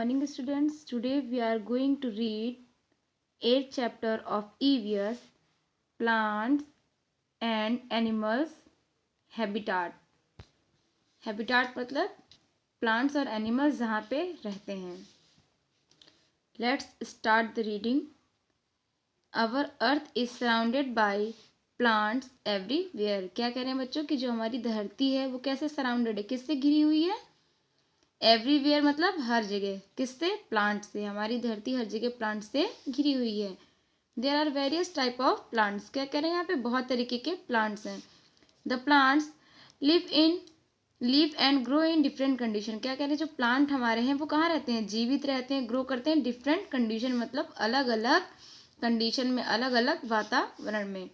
morning students. Today we are going to read 8th chapter of EVS Plants and Animals Habitat. Habitat मतलब plants और animals जहाँ पे रहते हैं. Let's start the reading. Our earth is surrounded by plants everywhere. क्या कह रहे हैं बच्चों कि जो हमारी धरती है वो कैसे सराउंडेड है, किससे घिरी हुई है? एवरीवेयर मतलब हर जगह, किससे? प्लांट से. हमारी धरती हर जगह प्लांट से घिरी हुई है. There are various type of plants. क्या कह रहे हैं यहाँ पे? बहुत तरीके के प्लांट्स हैं. The plants live and grow in different condition. क्या कह रहे हैं? जो प्लांट हमारे हैं वो कहाँ रहते हैं? जीवित रहते हैं, ग्रो करते हैं डिफरेंट कंडीशन मतलब अलग अलग कंडीशन में, अलग अलग वातावरण में.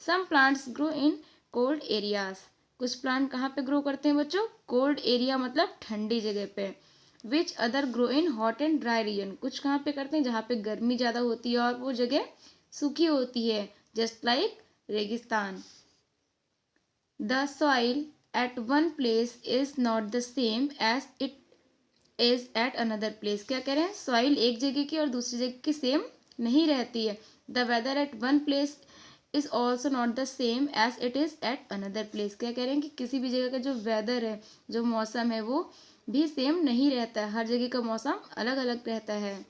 Some plants grow in cold areas. कुछ प्लांट कहाँ पे ग्रो करते हैं बच्चों? कोल्ड एरिया मतलब ठंडी जगह पे. Which other grow in hot and dry region. कुछ कहाँ पे करते हैं? जहाँ पे गर्मी ज़्यादा होती है और वो जगह सूखी होती है, जस्ट लाइक रेगिस्तान. The soil at one place is not the same as it is at another place. क्या कह रहे हैं? सॉइल एक जगह की और दूसरी जगह की सेम नहीं रहती है. The weather at one place is also not the same as it is at another place. क्या कह रहे हैं कि किसी भी जगह का जो वेदर है, जो मौसम है, वो भी सेम नहीं रहता है. हर जगह का मौसम अलग अलग रहता है.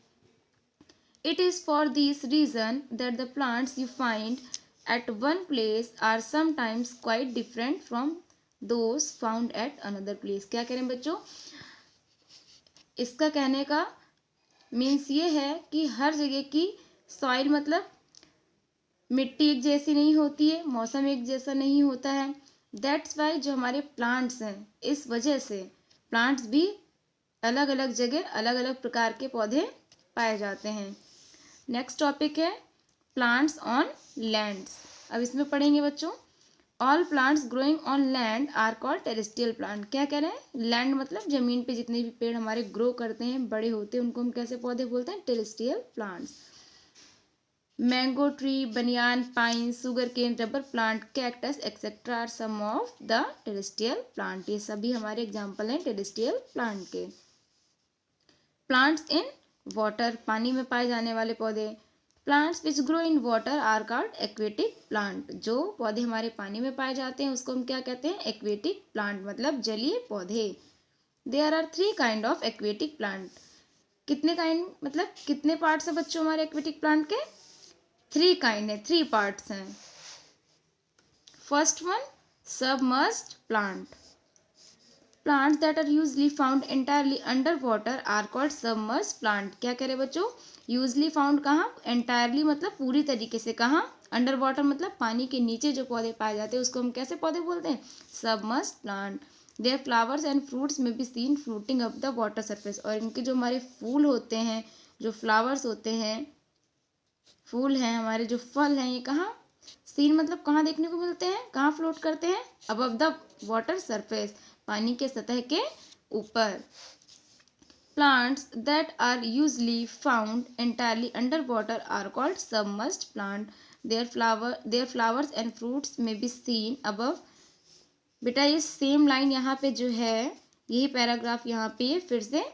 It is for this reason that the plants you find at one place are sometimes quite different from those found at another place. क्या कह रहे हैं बच्चों? इसका कहने का मीन्स ये है कि हर जगह की सॉइल मतलब मिट्टी एक जैसी नहीं होती है, मौसम एक जैसा नहीं होता है. दैट्स वाई जो हमारे प्लांट्स हैं, इस वजह से प्लांट्स भी अलग अलग जगह अलग अलग प्रकार के पौधे पाए जाते हैं. नेक्स्ट टॉपिक है प्लांट्स ऑन लैंड्स. अब इसमें पढ़ेंगे बच्चों. All plants growing on land are called terrestrial plant. क्या कह रहे हैं? लैंड मतलब जमीन पे जितने भी पेड़ हमारे ग्रो करते हैं, बड़े होते हैं, उनको हम कैसे पौधे बोलते हैं? Terrestrial plants. Mango tree, banyan, pine, sugar cane, rubber plant, cactus etcetera are some of the terrestrial plant. ये सभी हमारे एग्जाम्पल हैं टेरेस्ट्रियल प्लांट के. प्लांट्स इन वाटर, पानी में पाए जाने वाले पौधे. Plants which grow in water are called aquatic plant. जो पौधे हमारे पानी में पाए जाते हैं उसको हम क्या कहते हैं? एक्वेटिक प्लांट मतलब जलीय पौधे. There are 3 kind of aquatic plant. कितने काइंड मतलब कितने पार्ट्स हैं बच्चों हमारे एक्वेटिक प्लांट के? 3 काइंड है, 3 पार्ट्स हैं. First one submerged plant. Plants that are usually found entirely under water are called submerged plant. क्या कह रहे बच्चों? यूजली फाउंड कहाँ? एंटायरली मतलब पूरी तरीके से. कहाँ? अंडर वाटर मतलब पानी के नीचे जो पौधे पाए जाते हैं उसको हम कैसे पौधे बोलते हैं? Submerged plant. Their flowers and fruits may be seen floating up the water surface. और इनके जो हमारे फूल होते हैं, जो फ्लावर्स होते हैं, फूल हैं हमारे, जो फल हैं, ये कहाँ सीन मतलब कहाँ देखने को मिलते हैं? कहाँ फ्लोट करते हैं? अबव द वाटर सरफेस, पानी के सतह के ऊपर. Plants that are usually found entirely under water are called submerged plant. Their flowers and fruits may be seen above. बेटा ये सेम लाइन यहाँ पे जो है, यही पैराग्राफ यहाँ पे ये फिर से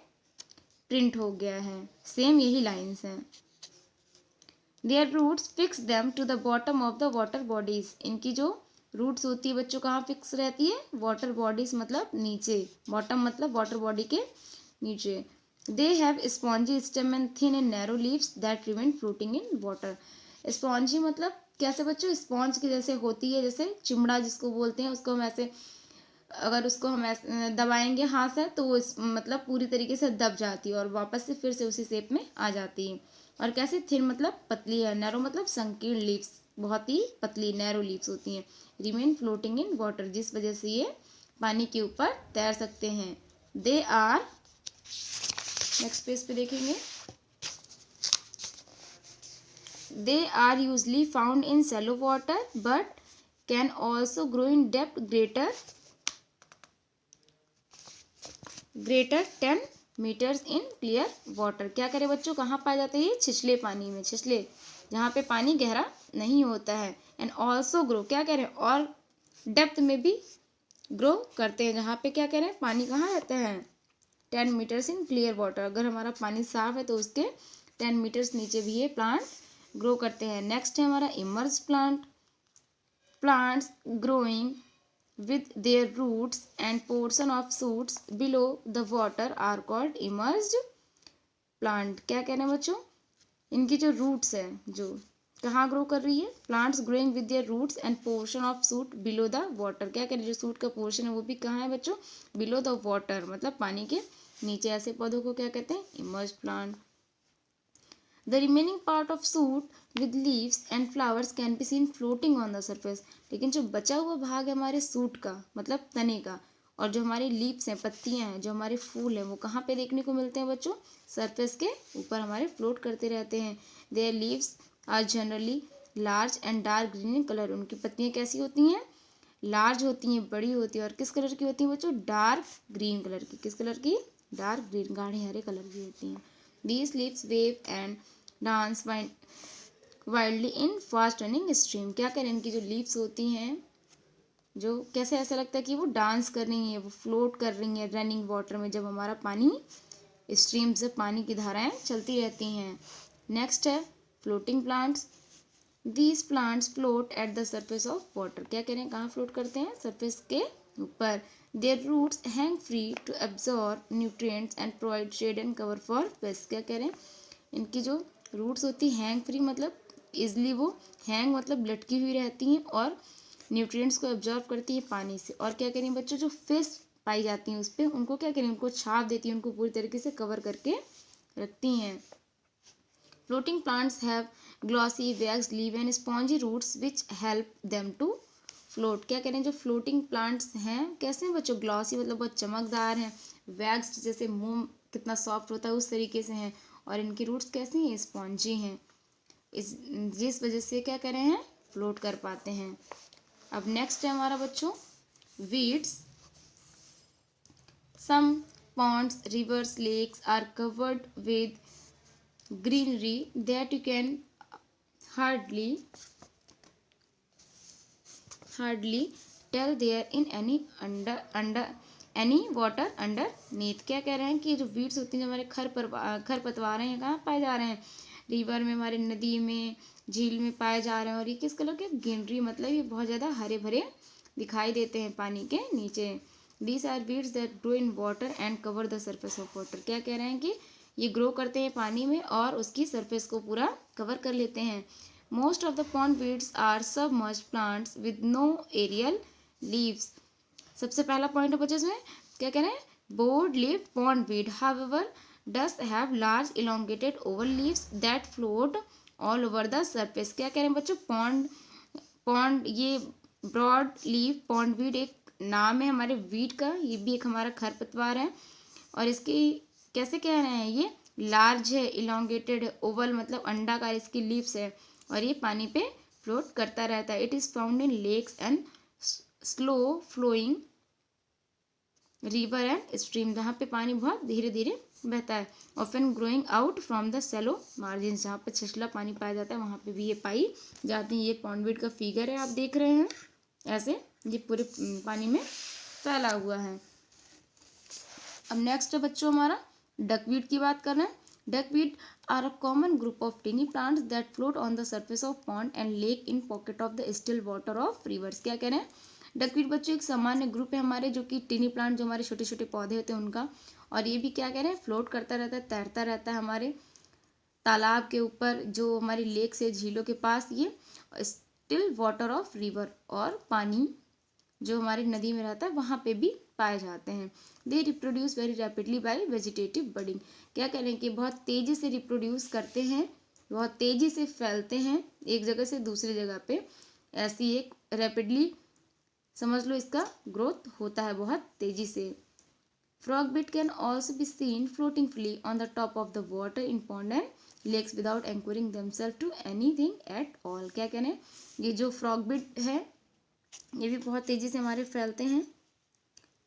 प्रिंट हो गया है. सेम यही लाइन्स हैं. Their roots fix them to the bottom of the water bodies. इनकी जो रूट्स होती है बच्चों कहाँ फिक्स रहती है? वाटर बॉडीज मतलब नीचे. बॉटम मतलब वाटर बॉडी के नीचे. They have spongy stem and thin and narrow leaves that prevent floating in water. Spongy मतलब कैसे बच्चों? स्पॉन्ज की जैसे होती है, जैसे चिमड़ा जिसको बोलते हैं, उसको हम ऐसे अगर उसको हम ऐसे दबाएंगे हाथ से तो वो मतलब पूरी तरीके से दब जाती है और वापस से फिर से उसी शेप में आ जाती है. और कैसे? थिन मतलब पतली है, नैरो मतलब संकीर्ण लीव्स, बहुत ही पतली नैरो लीव्स होती हैं. रिमेन फ्लोटिंग इन वाटर, जिस वजह से ये पानी के ऊपर तैर सकते हैं. दे आर, नेक्स्ट पेज पे देखेंगे. They are usually found in shallow water but can also grow in depth greater 10 meters in clear water. क्या करें बच्चों? कहाँ पाए जाते हैं? छिछले पानी में, छिछले जहाँ पे पानी गहरा नहीं होता है. एंड ऑल्सो ग्रो, क्या कह रहे हैं? और डेप्थ में भी ग्रो करते हैं, जहाँ पे क्या कह रहे हैं? पानी कहाँ रहता है? 10 मीटर्स इन क्लियर वाटर, अगर हमारा पानी साफ है तो उसके 10 मीटर्स नीचे भी ये प्लांट ग्रो करते हैं। नेक्स्ट है हमारा emerge plant. Plants growing with their roots and portion of shoots below the water are called immersed plant। क्या कह रहे हैं बच्चों, इनकी जो रूट्स है जो कहाँ ग्रो कर रही है, plants growing with their roots and portion of shoot below the water. क्या कह रहे हैं, जो सूट का पोर्शन है वो भी कहाँ है बच्चों, बिलो द वाटर, मतलब पानी के नीचे। ऐसे पौधों को क्या कहते हैं, emerged plant. The remaining part of shoot with leaves and flowers can be seen floating on the surface। लेकिन जो बचा हुआ भाग है हमारे सूट का मतलब तने का, और जो हमारी लीव्स हैं, पत्तियां हैं, जो हमारे फूल हैं, वो कहाँ पे देखने को मिलते हैं बच्चों, सरफेस के ऊपर हमारे फ्लोट करते रहते हैं। Their leaves are generally large and dark green in color। उनकी पत्तियां कैसी होती हैं, लार्ज होती हैं, बड़ी होती है, और किस कलर की होती हैं बच्चों, डार्क ग्रीन कलर की। किस कलर की, डार्क ग्रीन, गाढ़े हरे कलर की होती हैं। These leaves wave and dance wildly in fast running stream। क्या करें, इनकी जो लीव्स होती हैं जो कैसे ऐसा लगता है कि वो डांस कर रही हैं, वो फ्लोट कर रही हैं रनिंग वाटर में, जब हमारा पानी स्ट्रीम से पानी की धाराएं चलती रहती हैं। नेक्स्ट है floating plants. These plants float at the surface of water. क्या करें, कहाँ फ्लोट करते हैं, सरफेस के ऊपर। Their roots hang free to absorb nutrients and provide shade and cover for pest. क्या करें, इनकी जो रूट्स होती है हैंग फ्री मतलब इजली वो हैंग मतलब लटकी हुई रहती हैं और न्यूट्रिएंट्स को एब्जॉर्ब करती है पानी से। और क्या करें बच्चों, जो फिश पाई जाती हैं उस पर, उनको क्या करें, उनको छाप देती हैं, उनको पूरी तरीके से कवर करके रखती हैं। Floating plants have glossy wax leave and spongy roots which help them to float. क्या करें, जो फ्लोटिंग प्लांट्स हैं कैसे हैं बच्चों, ग्लॉसी मतलब बहुत चमकदार हैं, वैक्स जैसे मोम कितना सॉफ्ट होता है उस तरीके से हैं, और इनकी रूट्स कैसी हैं, स्पॉन्जी हैं, जिस वजह से क्या कर रहे हैं, फ्लोट कर पाते हैं। अब नेक्स्ट है हमारा बच्चों weeds. Some ponds rivers lakes are covered with greenery that you can hardly tell there in any under any water underneath. क्या कह रहे हैं कि जो वीड्स होती हैं, जो हमारे खरपतवार हैं, कहाँ पाए जा रहे हैं, रिवर में, हमारे नदी में, झील में पाए जा रहे हैं, और ये किस कलर के, ग्रीनरी मतलब ये बहुत ज़्यादा हरे भरे दिखाई देते हैं पानी के नीचे। These are weeds that grow in water and cover the surface of water. क्या कह रहे हैं कि ये ग्रो करते हैं पानी में और उसकी सरफेस को पूरा कवर कर लेते हैं। Most of the pond weeds are submerged plants with no aerial leaves. सबसे पहला पॉइंट है बच्चों इसमें, क्या कह रहे हैं, board levied pond weed however does have large elongated Oval leaves that float all over the surface. क्या कह रहे हैं बच्चों, पॉन्ड ये ब्रॉड लीव पॉन्ड वीड एक नाम है हमारे वीड का, ये भी एक हमारा खरपतवार है, और इसकी कैसे कह रहे हैं, ये लार्ज है, इलोंगेटेड है, ओवल मतलब अंडाकार इसकी लीव्स है, और ये पानी पे फ्लोट करता रहता है। It is found in lakes and slow flowing river and stream, जहाँ पे पानी बहुत धीरे धीरे बहता है। Often growing out from the shallow margin, जहाँ पे छिछला पानी पाया जाता है वहाँ पे भी ये पाई जाती है। ये पॉन्डवीड का फिगर है, आप देख रहे हैं ऐसे ये पूरे पानी में फैला हुआ है। अब नेक्स्ट है बच्चों हमारा डकवीड की बात कर रहे हैं। Duckweed are a common group of tiny plants that float on the surface of pond and lake in pocket of the still water of rivers. क्या कह रहे हैं, डकवीड बच्चों एक सामान्य ग्रुप है हमारे, जो कि टिनी प्लांट जो हमारे छोटे छोटे पौधे होते हैं उनका, और ये भी क्या कह रहे हैं, फ्लोट करता रहता है, तैरता रहता है हमारे तालाब के ऊपर, जो हमारी लेक से झीलों के पास, ये स्टिल वाटर ऑफ रिवर, और पानी जो हमारी नदी में रहता है वहाँ पे भी पाए जाते हैं। They reproduce very rapidly bye vegetative budding. क्या कह रहे हैं कि बहुत तेज़ी से रिप्रोड्यूस करते हैं, बहुत तेज़ी से फैलते हैं एक जगह से दूसरी जगह पे, ऐसी एक रैपिडली समझ लो इसका ग्रोथ होता है बहुत तेज़ी से। Frogbit can also be seen floating free on the top of the water in pond and lakes without anchoring themself to anything at all. क्या कह रहे हैं, ये जो फ्रॉगबीट है ये भी बहुत तेज़ी से हमारे फैलते हैं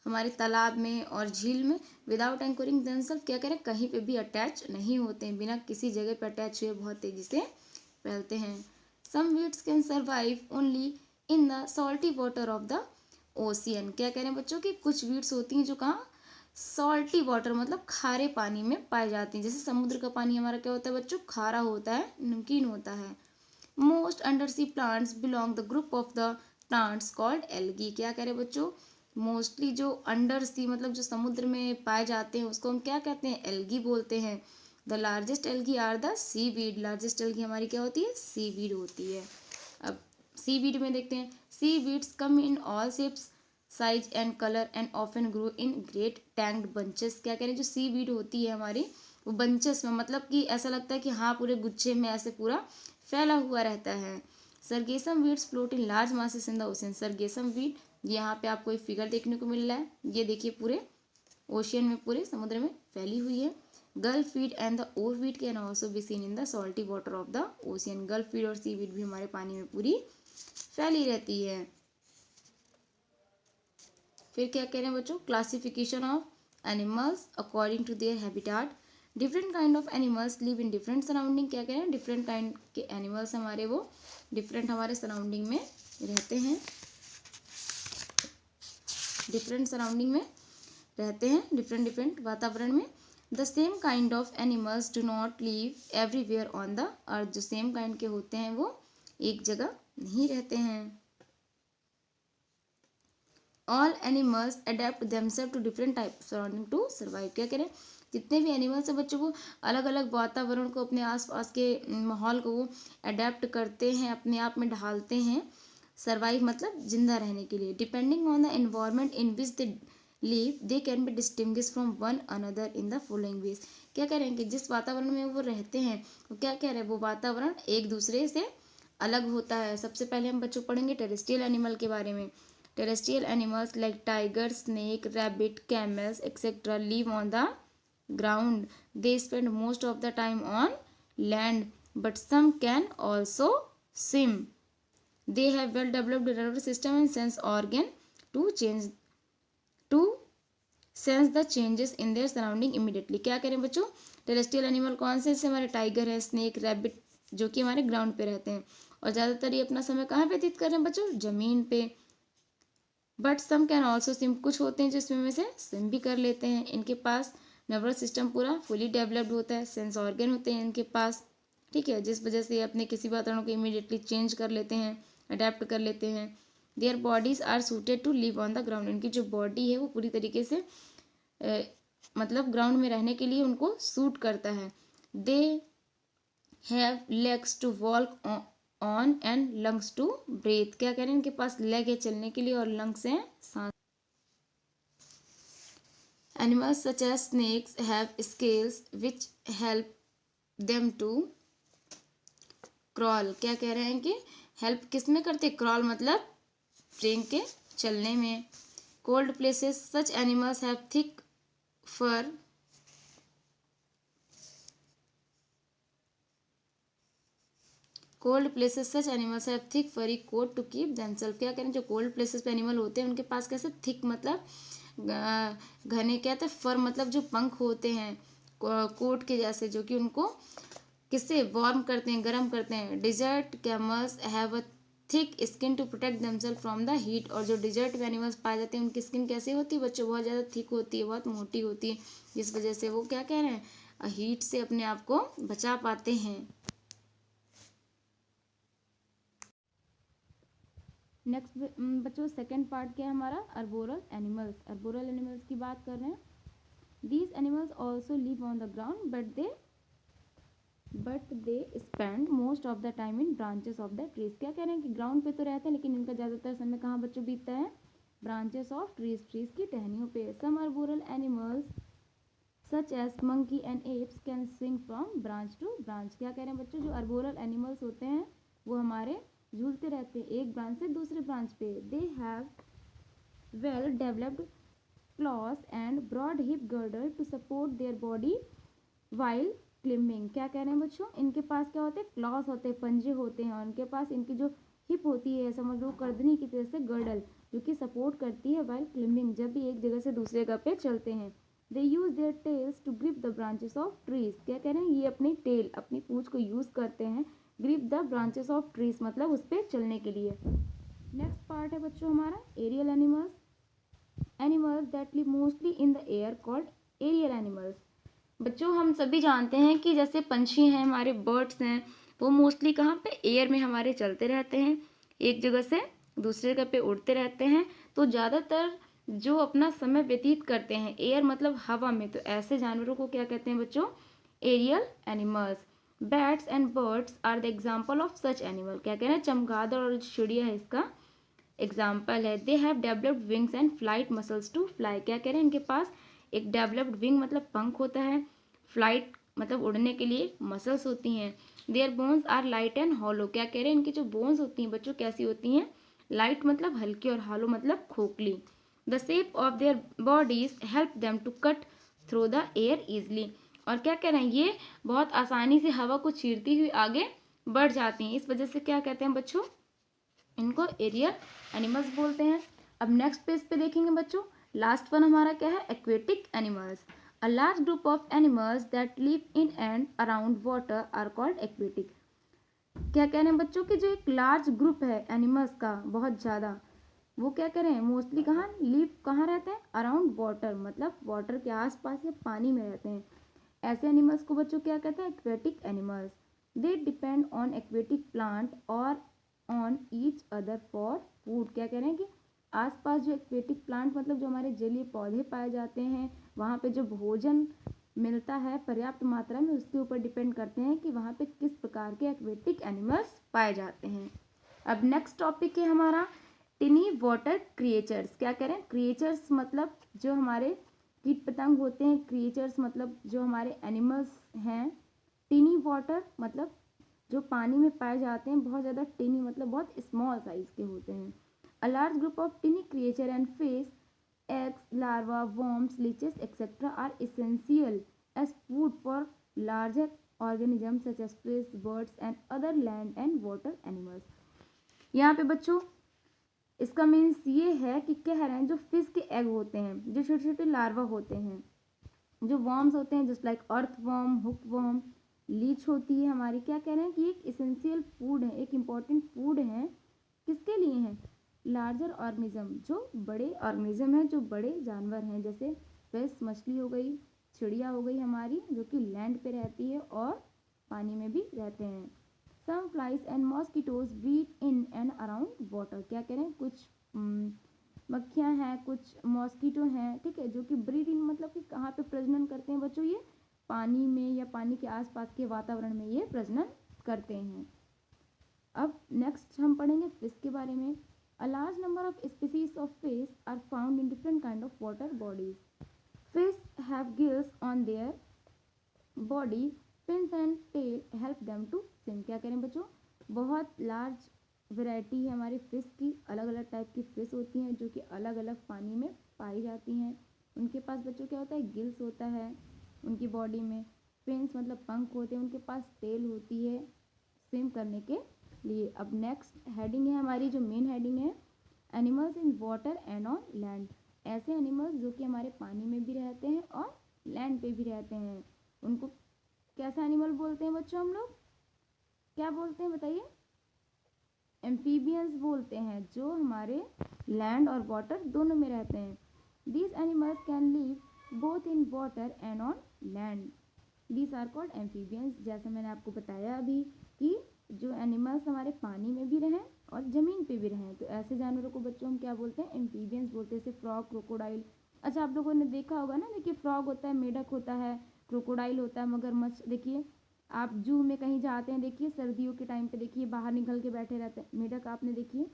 हमारे तालाब में और झील में, विदाउट एंकरिंग देमसेल्फ, क्या करें, कहीं पे भी अटैच नहीं होते हैं, बिना किसी जगह पर अटैच हुए बहुत तेज़ी से फैलते हैं। Some weeds can survive only in the salty water of the ocean. क्या कह रहे हैं बच्चों कि कुछ वीड्स होती हैं जो कहाँ सॉल्टी वाटर मतलब खारे पानी में पाए जाते हैं। जैसे समुद्र का पानी हमारा क्या होता है बच्चों, खारा होता है, नमकीन होता है। Most under sea plants belong the group of the plants called algae. क्या कह रहे हैं बच्चों, मोस्टली जो अंडर सी मतलब जो समुद्र में पाए जाते हैं उसको हम क्या कहते हैं, एल्गी बोलते हैं। The largest algae are the seaweed. Largest algae हमारी क्या होती है, सी वीड होती है। अब सी वीड में देखते हैं, sea weeds come in all shapes size and colour and often grow in great tangled bunches. क्या कह रहे हैं, जो सी वीड होती है हमारी वो बंचेस में, मतलब कि ऐसा लगता है कि हाँ पूरे गुच्छे में ऐसे पूरा फैला हुआ रहता है। Sargassum weeds float in large masses in the ocean. Sargassum weed, यहाँ पे आपको एक फिगर देखने को मिल रहा है, ये देखिए पूरे ओशियन में, पूरे समुद्र में फैली हुई है। Gulf weed and the oar weed can also be seen in the salty water of the ocean. Gulf weed और सी वीड भी हमारे पानी में पूरी फैली रहती है। फिर क्या कह रहे हैं बच्चों, classification of animals according to their habitat. Different kind of animals live in different surrounding. क्या कह रहे हैं, डिफरेंट काइंड के एनिमल्स हमारे वो डिफरेंट हमारे सराउंडिंग में रहते हैं, डिफरेंट सराउंडिंग में रहते हैं, डिफरेंट डिफरेंट वातावरण में। The same kind of animals do not live everywhere on the earth. जो सेम काइंड के होते हैं वो एक जगह नहीं रहते हैं। All animals adapt themselves to different type surrounding to survive. क्या करें, जितने भी एनिमल्स हैं बच्चों, वो अलग अलग वातावरण को, अपने आसपास के माहौल को वो अडेप्ट करते हैं, अपने आप में ढालते हैं, सर्वाइव मतलब जिंदा रहने के लिए। Depending on the environment in which they live they can be distinguish from one another in the following veg. क्या कह रहे हैं कि जिस वातावरण में वो रहते हैं, वो क्या कह रहे हैं, वो वातावरण एक दूसरे से अलग होता है। सबसे पहले हम बच्चों पढ़ेंगे टेरेस्ट्रियल एनिमल के बारे में। Terrestrial animals like tiger, snake, rabbit, camels, etc. live on the ground. They spend most of the time on land, but some can also swim. They have well-developed nervous system and sense organ to sense the changes in their surrounding immediately. क्या करें बच्चों, terrestrial animal कौन से, जैसे हमारे tiger है, snake, rabbit, जो कि हमारे ग्राउंड पे रहते हैं और ज़्यादातर ये अपना समय कहाँ व्यतीत कर रहे हैं बच्चों, जमीन पे। But some can also swim, कुछ होते हैं जो स्विम में से स्विम भी कर लेते हैं। इनके पास नर्वस सिस्टम पूरा फुली डेवलप्ड होता है, सेंस ऑर्गन होते हैं इनके पास, ठीक है, जिस वजह से ये अपने किसी वातावरण को इमीडिएटली चेंज कर लेते हैं, अडेप्ट कर लेते हैं। Their bodies are suited to live on the ground. इनकी जो बॉडी है वो पूरी तरीके से मतलब ग्राउंड में रहने के लिए उनको सूट करता है। They have legs to walk on and lungs to breathe. क्या कह रहे हैं, इनके पास लेग है चलने के लिए और लंग्स हैं सांस। Animals such as snakes have scales which help them to crawl. क्या कह रहे हैं कि हेल्प किस में करते, क्रॉल मतलब रेंग के चलने में। Cold places such animals have thick fur. Cold places such animals have thick furry coat to keep themselves. क्या करें, जो कोल्ड प्लेसेस पे एनिमल होते हैं उनके पास कैसे थिक मतलब घने, क्या कहते हैं, फर मतलब जो पंख होते हैं कोट के जैसे, जो कि उनको किससे वार्म करते हैं, गर्म करते हैं। Desert camels have a thick skin to protect themselves from the heat. और जो डिजर्ट में एनिमल्स पाए जाते हैं उनकी स्किन कैसे होती है बच्चों, बहुत ज़्यादा थिक होती है, बहुत मोटी होती है, जिस वजह से वो क्या कह रहे हैं, हीट से अपने आप को बचा पाते हैं। नेक्स्ट बच्चों सेकंड पार्ट क्या है हमारा, अर्बोरल एनिमल्स। अर्बोरल एनिमल्स की बात कर रहे हैं। These animals also live on the ground but they spend most of the time in branches of the trees. क्या कह रहे हैं कि ग्राउंड पे तो रहते हैं लेकिन इनका ज़्यादातर समय कहाँ बच्चों बीतता है, ब्रांचेस ऑफ ट्रीज, ट्रीज की टहनियों पे। Some arboreal animals such as monkey and apes can swing from branch to branch. क्या कह रहे हैं बच्चों, जो अर्बोरल एनिमल्स होते हैं वो हमारे झूलते रहते हैं एक ब्रांच से दूसरे ब्रांच पे। They have well developed claws and broad hip girdle to support their body while climbing. क्या कह रहे हैं बच्चों, इनके पास क्या होते हैं, क्लॉज होते हैं, पंजे होते हैं, और इनके पास इनकी जो हिप होती है, समझ लो कर्दनी की तरह से गर्डल, जो कि सपोर्ट करती है वाइल क्लिम्बिंग, जब भी एक जगह से दूसरे जगह पे चलते हैं। They use their tails to grip the branches of trees. क्या कह रहे हैं, ये अपनी टेल, अपनी पूंछ को यूज करते हैं grip the branches of trees मतलब उस पर चलने के लिए। नेक्स्ट पार्ट है बच्चों हमारा aerial animals. Animals that live mostly in the air called aerial animals. बच्चों हम सभी जानते हैं कि जैसे पंछी हैं, हमारे बर्ड्स हैं, वो मोस्टली कहाँ पे, एयर में हमारे चलते रहते हैं, एक जगह से दूसरे जगह पे उड़ते रहते हैं। तो ज़्यादातर जो अपना समय व्यतीत करते हैं एयर मतलब हवा में, तो ऐसे जानवरों को क्या कहते हैं बच्चों, aerial animals. Bats and birds are the example of such animal. क्या कह रहे हैं, चमगादड़ और चिड़िया है इसका एग्जाम्पल है। They have developed wings and flight muscles to fly. क्या कह रहे हैं, इनके पास एक डेवलप्ड विंग मतलब पंख होता है, फ्लाइट मतलब उड़ने के लिए मसल्स होती हैं। Their bones are light and hollow. क्या कह रहे हैं, इनकी जो बोन्स होती हैं बच्चों कैसी होती हैं, लाइट मतलब हल्की और हॉलो मतलब खोखली। The shape of their bodies help them to cut through the air easily. और क्या कह रहे हैं, ये बहुत आसानी से हवा को चीरती हुई आगे बढ़ जाती हैं, इस वजह से क्या कहते हैं बच्चों, इनको एरियल एनिमल्स बोलते हैं। अब नेक्स्ट पेज पे देखेंगे बच्चों, लास्ट वन हमारा क्या है, aquatic animals. A large group of animals that live in and around water are called aquatic. क्या कह रहे हैं बच्चों कि जो एक लार्ज ग्रुप है एनिमल्स का, बहुत ज़्यादा, वो क्या कह रहे हैं, मोस्टली कहाँ लिव, कहाँ रहते हैं, अराउंड वाटर मतलब वाटर के आसपास या पानी में रहते हैं। ऐसे एनिमल्स को बच्चों क्या कहते हैं, aquatic animals. They depend on aquatic plant और on each other for food. क्या कह रहे हैं कि आसपास जो एक्वेटिक प्लांट मतलब जो हमारे जलीय पौधे पाए जाते हैं, वहाँ पे जो भोजन मिलता है पर्याप्त मात्रा में, उसके ऊपर डिपेंड करते हैं कि वहाँ पे किस प्रकार के एक्वेटिक एनिमल्स पाए जाते हैं। अब नेक्स्ट टॉपिक है हमारा टिनी वाटर क्रिएचर्स। क्या कह रहे हैं, क्रिएचर्स मतलब जो हमारे कीट पतंग होते हैं, क्रिएचर्स मतलब जो हमारे एनिमल्स हैं। टिनी वाटर मतलब जो पानी में पाए जाते हैं, बहुत ज़्यादा टिनी मतलब बहुत स्मॉल साइज के होते हैं। अ large group of टिनी creature and fish, eggs, larvae, worms, leeches, etc. are essential as food for larger organisms such as fish, birds, and other land and water animals. यहाँ पे बच्चों इसका मीन्स ये है कि कह रहे हैं जो फिश के एग होते हैं, जो छोटे छोटे लार्वा होते हैं, जो वर्म्स होते हैं just like earth worm, hook worm, leech होती है हमारी, क्या कह रहे हैं कि एक इसेंशियल फूड है, एक इम्पॉर्टेंट फूड है, किसके लिए है, लार्जर ऑर्गेनिज्म, जो बड़े ऑर्गेनिज्म हैं, जो बड़े जानवर हैं, जैसे फिश मछली हो गई, चिड़िया हो गई हमारी जो कि लैंड पे रहती है और पानी में भी रहते हैं। Some flies and mosquitoes breed in and around water. क्या कह रहे हैं, कुछ मक्खियाँ हैं, कुछ मॉस्किटो हैं, ठीक है, जो कि ब्रीड इन मतलब कि कहाँ पे प्रजनन करते हैं बच्चों, ये पानी में या पानी के आसपास के वातावरण में ये प्रजनन करते हैं। अब नेक्स्ट हम पढ़ेंगे फिश के बारे में। A large number of species of fish are found in different kind of water bodies. Fish have gills on their body, fins and tail help them to swim. क्या करें बच्चों, बहुत लार्ज वैरायटी है हमारी fish की, अलग अलग type की फिश होती हैं जो कि अलग अलग पानी में पाई जाती हैं। उनके पास बच्चों क्या होता है, गिल्स होता है उनकी बॉडी में, फिन्स मतलब पंख होते हैं, उनके पास टेल होती है स्विम करने के लिए। अब नेक्स्ट हेडिंग है हमारी, जो मेन हेडिंग है, animals in water and on land. ऐसे एनिमल्स जो कि हमारे पानी में भी रहते हैं और लैंड पे भी रहते हैं, उनको कैसा एनिमल बोलते हैं बच्चों, हम लोग क्या बोलते हैं बताइए, एम्फीबियंस बोलते हैं, जो हमारे लैंड और वाटर दोनों में रहते हैं। These animals can live both in water and on land, these are called amphibians. जैसे मैंने आपको बताया अभी कि जो एनिमल्स हमारे पानी में भी रहें और ज़मीन पे भी रहें, तो ऐसे जानवरों को बच्चों हम क्या बोलते हैं, एम्फीबियंस बोलते हैं, जैसे फ्रॉग, क्रोकोडाइल। अच्छा आप लोगों ने देखा होगा ना, देखिए फ्रॉग होता है, मेढक होता है, क्रोकोडाइल होता है, मगरमच्छ। देखिए आप जू में कहीं जाते हैं, देखिए सर्दियों के टाइम पे देखिए बाहर निकल के बैठे रहते हैं। मेढक आपने देखिए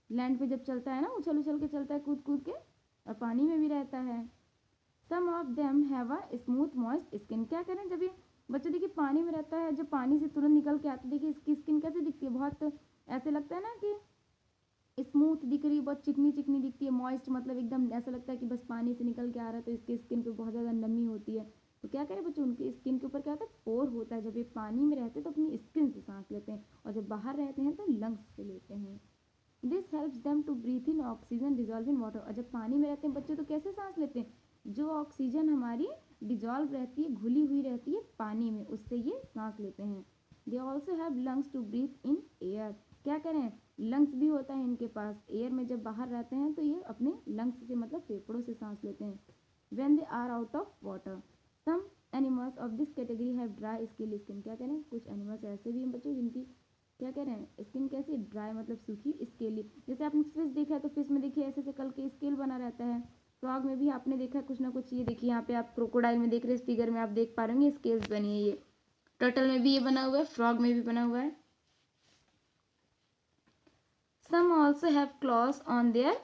लैंड पे जब चलता है ना, उछल उछल के चलता है, कूद कूद के, और पानी में भी रहता है। Some of them have a smooth moist skin. क्या करें, जब ये बच्चे देखिए पानी में रहता है, जब पानी से तुरंत निकल के आता है, देखिए इसकी स्किन कैसे दिखती है, बहुत ऐसे लगता है ना कि स्मूथ दिख रही है, बहुत चिकनी चिकनी दिखती है। मॉइस्ट मतलब एकदम ऐसा लगता है कि बस पानी से निकल के आ रहा है, तो इसकी स्किन पे बहुत ज़्यादा नमी होती है। तो क्या करें बच्चों, उनकी स्किन के ऊपर क्या होता है, पोर होता है। जब ये पानी में रहते हैं तो अपनी स्किन से सांस लेते हैं, और जब बाहर रहते हैं तो लंग्स से लेते हैं। This helps them to breathe in oxygen dissolved in water. और जब पानी में रहते हैं बच्चे तो कैसे सांस लेते हैं, जो ऑक्सीजन हमारी डिजॉल्व रहती है, घुली हुई रहती है पानी में, उससे ये सांस लेते हैं। They also have lungs to breathe in air. क्या करें, लंग्स भी होता है इनके पास, एयर में जब बाहर रहते हैं तो ये अपने लंग्स से मतलब फेफड़ों से सांस लेते हैं। When they are out of water, some animals of this category have dry scaly skin. क्या कह रहे हैं, कुछ एनिमल्स ऐसे भी हैं बच्चों जिनकी क्या कह रहे हैं, स्किन कैसी ड्राई मतलब सूखी, स्केली। जैसे आपने फिश देखा है तो फिश में देखिए ऐसे कल के स्केल बना रहता है। फ्रॉग में भी आपने देखा है कुछ ना कुछ, ये देखिए यहाँ पे आप क्रोकोडाइल में देख रहे हैं, इस फिगर में आप देख पा रहे हैं स्केल्स बनी है। ये टर्टल में भी ये बना हुआ है, फ्रॉग में भी बना हुआ है। Some also have claws on their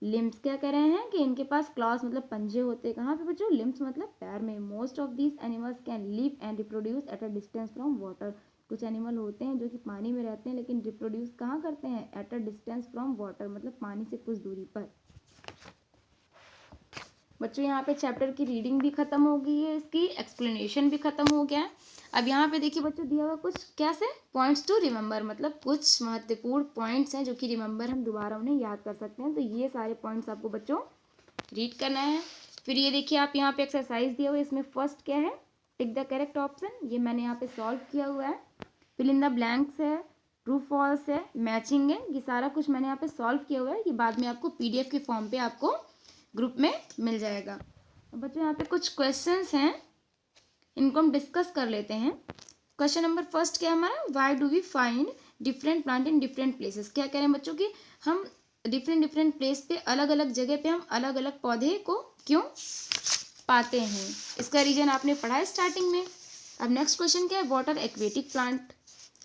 limbs. क्या कह रहे हैं कि इनके पास क्लॉज मतलब पंजे होते हैं कहाँ पे बच्चों, लिम्स मतलब पैर में। Most of these animals can live and reproduce at a distance from water. कुछ एनिमल होते हैं जो कि पानी में रहते हैं लेकिन रिप्रोड्यूस कहाँ करते हैं, at a distance from water मतलब पानी से कुछ दूरी पर। बच्चों यहाँ पे चैप्टर की रीडिंग भी खत्म हो गई है, इसकी एक्सप्लेनेशन भी खत्म हो गया है। अब यहाँ पे देखिए बच्चों दिया हुआ कुछ कैसे पॉइंट्स टू रिमेंबर, मतलब कुछ महत्वपूर्ण पॉइंट्स हैं जो कि रिमेंबर हम दोबारा उन्हें याद कर सकते हैं। तो ये सारे पॉइंट्स आपको बच्चों रीड करना है। फिर ये देखिए आप यहाँ पे एक्सरसाइज दिया हुआ है, इसमें फर्स्ट क्या है, टिक द करेक्ट ऑप्शन। ये मैंने यहाँ पे सॉल्व किया हुआ है। फिल इन द ब्लैंक्स है, ट्रू फॉल्स है, मैचिंग है, ये सारा कुछ मैंने यहाँ पे सॉल्व किया हुआ है। ये बाद में आपको PDF के फॉर्म पे आपको ग्रुप में मिल जाएगा। बच्चों यहाँ पे कुछ क्वेश्चंस हैं, इनको हम डिस्कस कर लेते हैं। क्वेश्चन नंबर फर्स्ट क्या है हमारा, why do we find different plant in different places. क्या कह रहे हैं बच्चों कि हम डिफरेंट प्लेस पे अलग अलग जगह पे हम अलग अलग पौधे को क्यों पाते हैं, इसका रीजन आपने पढ़ा है स्टार्टिंग में। अब नेक्स्ट क्वेश्चन क्या है, what are aquatic plant.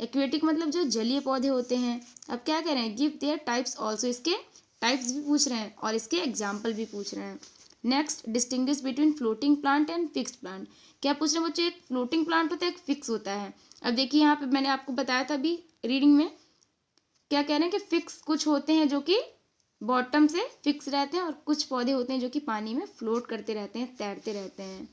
Aquatic मतलब जो जलीय पौधे होते हैं। अब क्या कह रहे हैं, गिव देयर टाइप्स ऑल्सो, इसके टाइप्स भी पूछ रहे हैं और इसके एग्जाम्पल भी पूछ रहे हैं। Next, distinguish between floating plant and fixed plant. क्या पूछ रहे हैं बच्चों, एक फ्लोटिंग प्लांट होता है, एक फिक्स होता है। अब देखिए यहाँ पे मैंने आपको बताया था अभी रीडिंग में, क्या कह रहे हैं कि फिक्स कुछ होते हैं जो कि बॉटम से फिक्स रहते हैं और कुछ पौधे होते हैं जो कि पानी में फ्लोट करते रहते हैं, तैरते रहते हैं।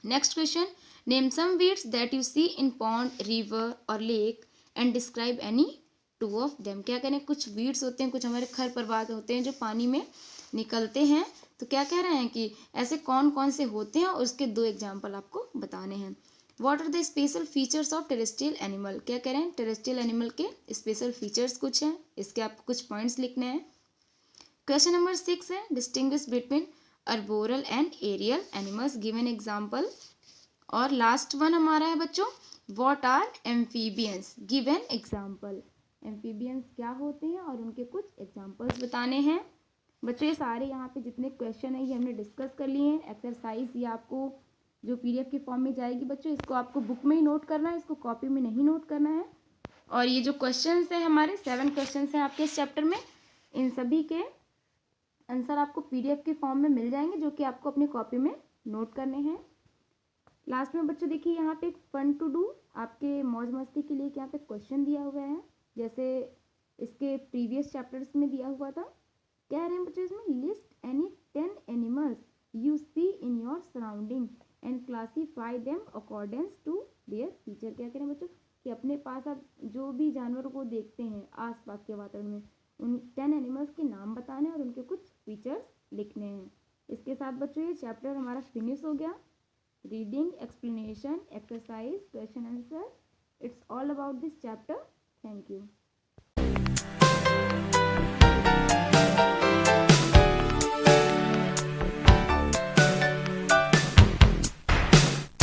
Next question, name some weeds that you see in pond, river और lake and describe any two of them. क्या करें, कुछ वीड्स होते हैं, कुछ हमारे खरपतवार होते हैं जो पानी में निकलते हैं। तो क्या कह रहे हैं कि ऐसे कौन कौन से होते हैं और उसके 2 एग्जाम्पल आपको बताने हैं। What are the special features of terrestrial animal. क्या कह रहे हैं, टेरेस्ट्रियल एनिमल के स्पेशल फीचर्स कुछ हैं, इसके आपको कुछ पॉइंट्स लिखने हैं। क्वेश्चन नंबर 6 है, distinguish between arboreal and aerial animals, give an example. और लास्ट वन हमारा है बच्चों, what are amphibians, give an example. Amphibians क्या होते हैं और उनके कुछ एग्जाम्पल्स बताने हैं। बच्चों ये सारे यहाँ पे जितने क्वेश्चन है ये हमने डिस्कस कर लिए हैं। एक्सरसाइज ये आपको जो PDF के फॉर्म में जाएगी बच्चों, इसको आपको बुक में ही नोट करना है, इसको कॉपी में नहीं नोट करना है। और ये जो क्वेश्चन है हमारे 7 क्वेश्चन हैं आपके इस चैप्टर में, इन सभी के आंसर आपको PDF के फॉर्म में मिल जाएंगे जो कि आपको अपनी कॉपी में नोट करने हैं। लास्ट में बच्चों देखिए यहाँ पे एक फन टू डू आपके मौज मस्ती के लिए यहाँ पे क्वेश्चन दिया हुआ है, जैसे इसके प्रीवियस चैप्टर्स में दिया हुआ था। कह रहे हैं बच्चों इसमें, list any 10 animals you see in your surrounding and classify them accordance to their feature. क्या कह रहे हैं बच्चों कि अपने पास आप जो भी जानवरों को देखते हैं आसपास के वातावरण में, उन 10 एनिमल्स के नाम बताने और उनके कुछ फीचर्स लिखने हैं। इसके साथ बच्चों ये चैप्टर हमारा फिनिश हो गया। Reading, explanation, exercise, question answer, it's all about this chapter. Thank you.